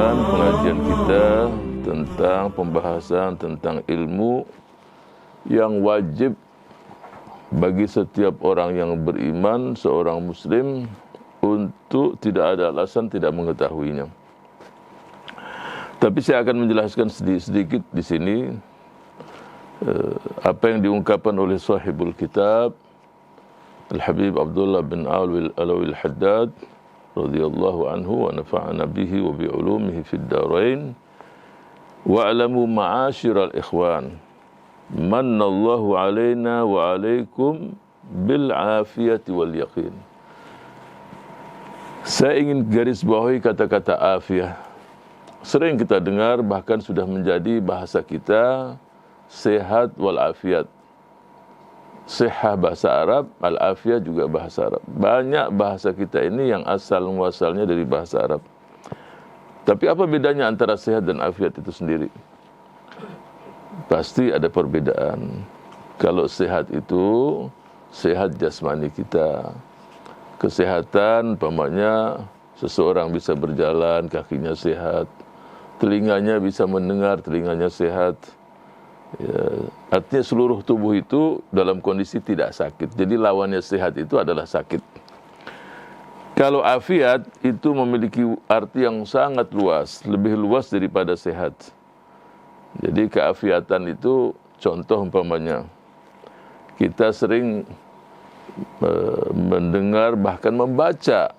lanjutkan pengajian kita tentang pembahasan tentang ilmu yang wajib bagi setiap orang yang beriman, seorang muslim, untuk tidak ada alasan tidak mengetahuinya. Tapi saya akan menjelaskan sedikit di sini apa yang diungkapkan oleh sahibul kitab Al-Habib Abdullah bin Alawi Al-Haddad radhiyallahu anhu wa nafa'ana bihi wa bi ulumihi fid darain. Wa'lamu ma'asyiral ikhwan, mannallahu alaina wa alaikum bil afiyati wal yaqin. Saya ingin garis bawahi kata-kata afiyah. Sering kita dengar, bahkan sudah menjadi bahasa kita, sehat wal afiyat. Sihah bahasa Arab, al-afiyah juga bahasa Arab. Banyak bahasa kita ini yang asal muasalnya dari bahasa Arab. Tapi apa bedanya antara sehat dan afiat itu sendiri? Pasti ada perbedaan. Kalau sehat itu sehat jasmani kita. Kesehatan, umpamanya seseorang bisa berjalan, kakinya sehat. Telinganya bisa mendengar, telinganya sehat. Ya, artinya seluruh tubuh itu dalam kondisi tidak sakit. Jadi lawannya sehat itu adalah sakit. Kalau afiat itu memiliki arti yang sangat luas, lebih luas daripada sehat. Jadi keafiatan itu contoh umpamanya kita sering mendengar bahkan membaca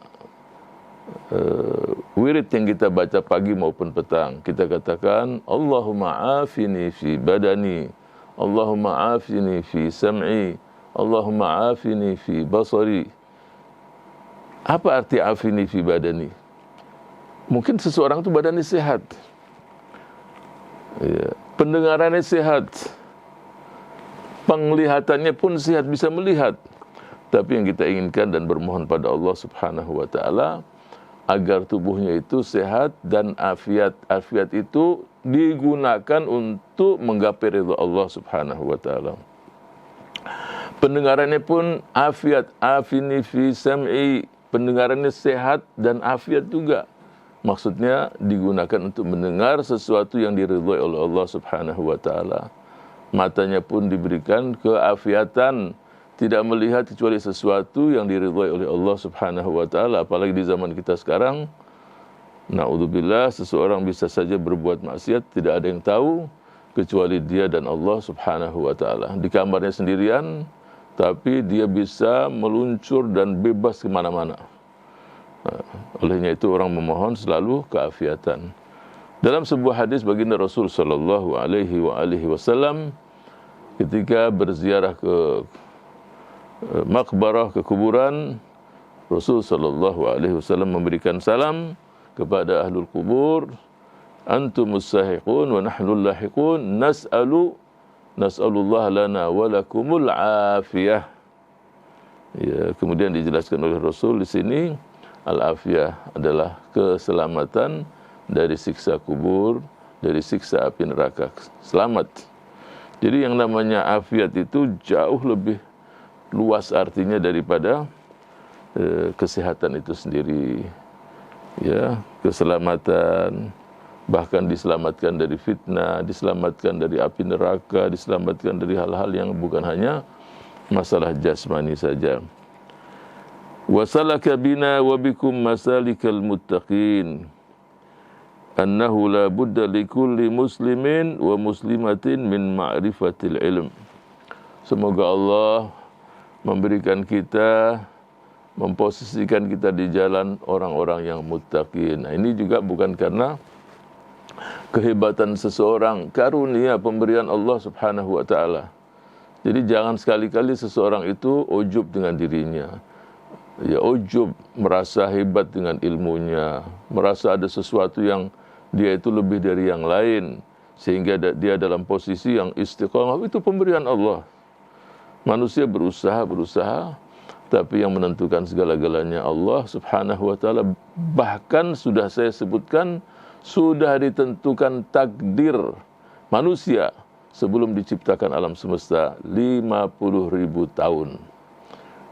wirid yang kita baca pagi maupun petang. Kita katakan Allahumma afini fi badani, Allahumma afini fi sam'i, Allahumma afini fi basari. Apa arti afini fi badani? Mungkin seseorang itu badannya sehat, ya, pendengarannya sehat, penglihatannya pun sehat, bisa melihat. Tapi yang kita inginkan dan bermohon pada Allah Subhanahu wa ta'ala agar tubuhnya itu sehat dan afiat. Afiat itu digunakan untuk menggapai ridha Allah Subhanahu wa ta'ala. Pendengarannya pun afiat, afini fi sam'i, pendengarannya sehat dan afiat juga. Maksudnya digunakan untuk mendengar sesuatu yang diridhai oleh Allah Subhanahu wa ta'ala. Matanya pun diberikan keafiatan, tidak melihat kecuali sesuatu yang diridhai oleh Allah Subhanahu wa ta'ala. Apalagi di zaman kita sekarang, na'udzubillah, seseorang bisa saja berbuat maksiat, tidak ada yang tahu kecuali dia dan Allah Subhanahu wa ta'ala. Di kamarnya sendirian, tapi dia bisa meluncur dan bebas kemana-mana. Olehnya itu orang memohon selalu keafiatan. Dalam sebuah hadis baginda Rasul sallallahu alaihi wasallam ketika berziarah ke makbarah, ke kuburan, Rasul sallallahu alaihi wasallam memberikan salam kepada ahlul kubur, antumus sahiqun wa nahnul lahiqun, nas'alullah lana wa lakumul afiyah. Ya, kemudian dijelaskan oleh Rasul di sini, al-afiyah adalah keselamatan dari siksa kubur, dari siksa api neraka. Selamat. Jadi yang namanya afiat itu jauh lebih luas artinya daripada kesehatan itu sendiri. Ya, keselamatan, bahkan diselamatkan dari fitnah, diselamatkan dari api neraka, diselamatkan dari hal-hal yang bukan hanya masalah jasmani saja. Wasalaka bina wa bikum masalikal muttaqin, annahu la budda likulli muslimin wa muslimatin min ma'rifatil ilm. Semoga Allah memberikan kita, memposisikan kita di jalan orang-orang yang muttaqin. Nah, ini juga bukan karena kehebatan seseorang, karunia pemberian Allah Subhanahu wa ta'ala. Jadi jangan sekali-kali seseorang itu ujub dengan dirinya. Ya, ujub, merasa hebat dengan ilmunya, merasa ada sesuatu yang dia itu lebih dari yang lain, sehingga dia dalam posisi yang istiqamah. Itu pemberian Allah. Manusia berusaha, tapi yang menentukan segala-galanya Allah Subhanahu wa ta'ala. Bahkan sudah saya sebutkan, sudah ditentukan takdir manusia sebelum diciptakan alam semesta 50.000 tahun.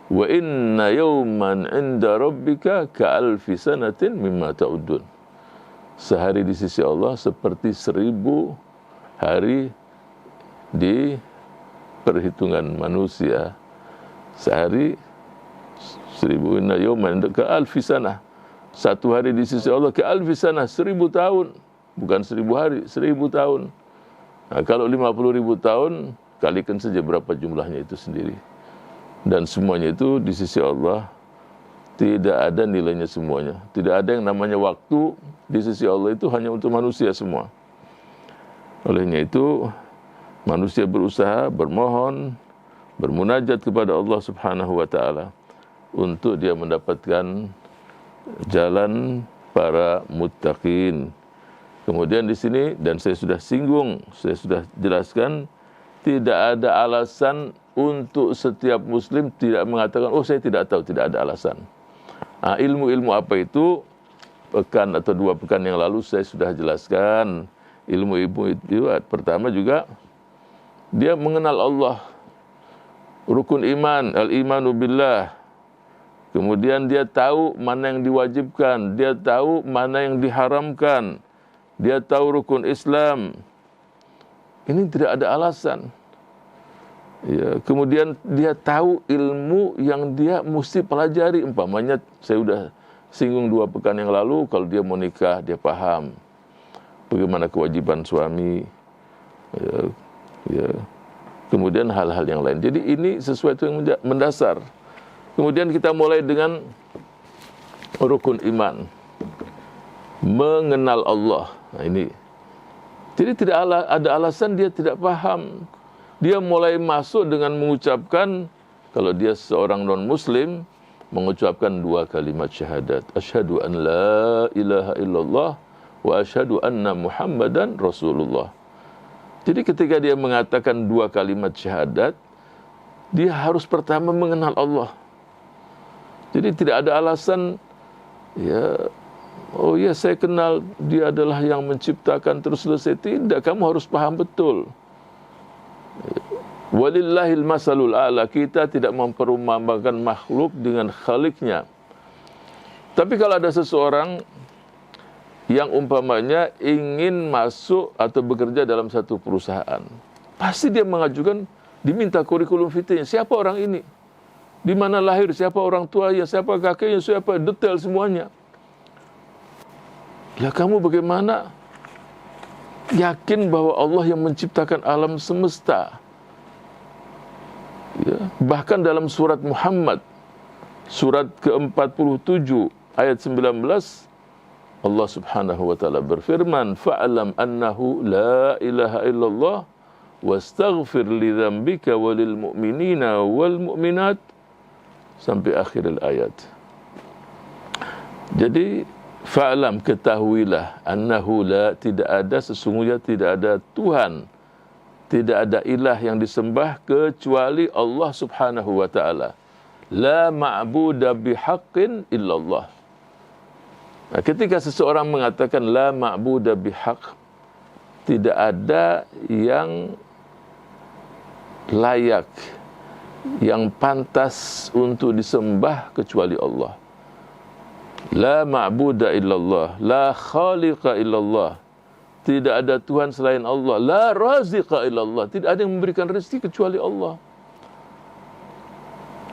Wa inna yawman 'inda rabbika ka'alfi sanatin mimma ta'udun. sehari di sisi Allah seperti 1000 hari di perhitungan manusia. Sehari 1000 yawman ke alfi sanah. Satu hari di sisi Allah ke alfi sanah, 1000 tahun. Bukan 1000 hari, 1000 tahun. Nah, kalau 50.000 tahun, kalikan saja berapa jumlahnya itu sendiri. Dan semuanya itu di sisi Allah tidak ada nilainya semuanya. Tidak ada yang namanya waktu di sisi Allah, itu hanya untuk manusia semua. Olehnya itu manusia berusaha, bermohon, bermunajat kepada Allah Subhanahu wa taala untuk dia mendapatkan jalan para muttaqin. Kemudian di sini, dan saya sudah singgung, saya sudah jelaskan, tidak ada alasan untuk setiap muslim tidak mengatakan, oh saya tidak tahu, tidak ada alasan. Nah, ilmu-ilmu apa itu? Pekan atau 2 pekan yang lalu saya sudah jelaskan. Ilmu-ilmu itu pertama juga, dia mengenal Allah. Rukun iman, al-imanu billah. Kemudian dia tahu mana yang diwajibkan, dia tahu mana yang diharamkan, dia tahu rukun Islam. Ini tidak ada alasan. Ya, kemudian dia tahu ilmu yang dia mesti pelajari. Umpamanya saya sudah singgung 2 pekan yang lalu, kalau dia mau nikah, dia paham bagaimana kewajiban suami. Ya. Kemudian hal-hal yang lain. Jadi ini sesuatu yang mendasar. Kemudian kita mulai dengan rukun iman. Mengenal Allah. Nah ini. Jadi tidak ada alasan dia tidak paham. Dia mulai masuk dengan mengucapkan, kalau dia seorang non-muslim, mengucapkan 2 kalimat syahadat. Asyhadu an la ilaha illallah wa asyhadu anna Muhammadan Rasulullah. Jadi ketika dia mengatakan 2 kalimat syahadat, dia harus pertama mengenal Allah. Jadi tidak ada alasan, ya, oh ya saya kenal dia adalah yang menciptakan terus selesai. Tidak, kamu harus paham betul. Walillahil masalul a'la, kita tidak memperumpamakan makhluk dengan khaliknya. Tapi kalau ada seseorang yang umpamanya ingin masuk atau bekerja dalam satu perusahaan, pasti dia mengajukan, diminta kurikulum vitae. Siapa orang ini? Di mana lahir? Siapa orang tuanya? Siapa kakeknya? Siapa? Detail semuanya. Ya kamu bagaimana yakin bahwa Allah yang menciptakan alam semesta? Ya, bahkan dalam surat Muhammad, surat ke-47 ayat 19, Allah Subhanahu wa taala berfirman, "Fa'lam annahu la ilaha illallah wastaghfir li dzambika walil mu'minina wal mu'minat," sampai akhir ayat. Jadi fa'lam, ketahuilah, annahu la, tidak ada, sesungguhnya tidak ada Tuhan, tidak ada ilah yang disembah kecuali Allah Subhanahu wa taala. La ma'buda bihaqqin illallah. Nah, ketika seseorang mengatakan la ma'buda bihaq, tidak ada yang layak, yang pantas untuk disembah kecuali Allah. La ma'buda illallah, la khaliqa illallah. Tidak ada Tuhan selain Allah. La raziqa illallah, tidak ada yang memberikan rezeki kecuali Allah.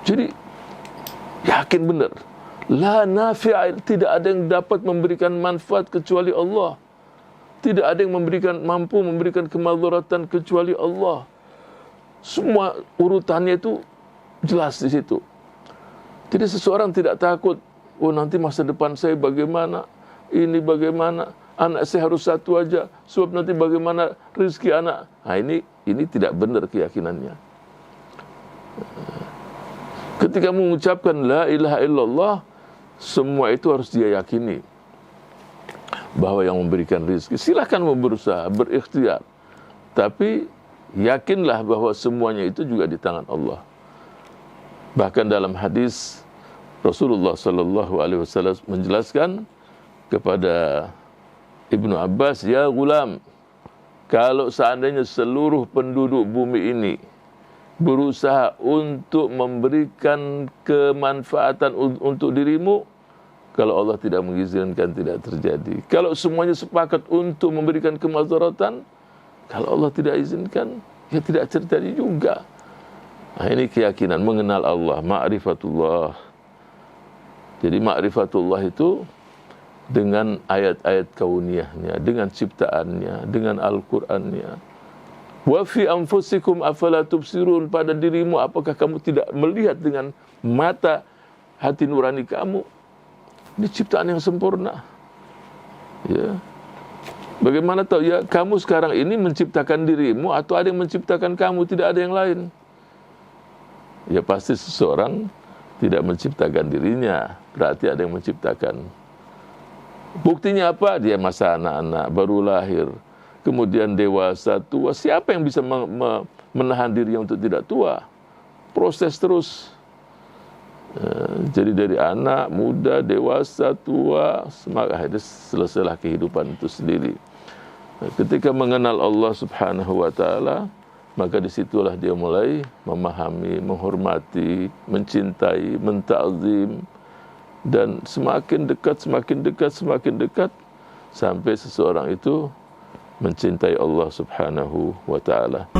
Jadi yakin benar. La nafi'a, tidak ada yang dapat memberikan manfaat kecuali Allah. Tidak ada yang mampu memberikan kemadharatan kecuali Allah. Semua urutannya itu jelas di situ. Jadi seseorang tidak takut, oh nanti masa depan saya bagaimana, ini bagaimana, anak saya harus satu aja, sebab nanti bagaimana rezeki anak. Nah ini tidak benar keyakinannya. Ketika mengucapkan la ilaha illallah, semua itu harus dia yakini bahwa yang memberikan rezeki, silakan berusaha, berikhtiar, tapi yakinlah bahwa semuanya itu juga di tangan Allah. Bahkan dalam hadis Rasulullah sallallahu alaihi wasallam menjelaskan kepada Ibnu Abbas, ya gulam, kalau seandainya seluruh penduduk bumi ini berusaha untuk memberikan kemanfaatan untuk dirimu, Kalau Allah tidak mengizinkan, tidak terjadi. Kalau semuanya sepakat untuk memberikan kemadaratan, kalau Allah tidak izinkan, ya tidak terjadi juga. Nah, ini keyakinan mengenal Allah, ma'rifatullah. Jadi ma'rifatullah itu dengan ayat-ayat kauniyahnya, dengan ciptaannya, dengan Al-Qur'annya. Wa fi anfusikum afala tubsirun, pada dirimu apakah kamu tidak melihat dengan mata hati nurani kamu? Ini ciptaan yang sempurna. Ya. Bagaimana tahu ya kamu sekarang ini menciptakan dirimu atau ada yang menciptakan kamu, tidak ada yang lain. Ya pasti seseorang tidak menciptakan dirinya, berarti ada yang menciptakan. Buktinya apa? Dia masa anak-anak, baru lahir, kemudian dewasa, tua. Siapa yang bisa menahan dirinya untuk tidak tua? Proses terus. Jadi dari anak, muda, dewasa, tua, akhirnya selesailah kehidupan itu sendiri. Ketika mengenal Allah Subhanahu wa ta'ala, maka disitulah dia mulai memahami, menghormati, mencintai, menta'zim, dan semakin dekat, sampai seseorang itu mencintai Allah Subhanahu wa ta'ala.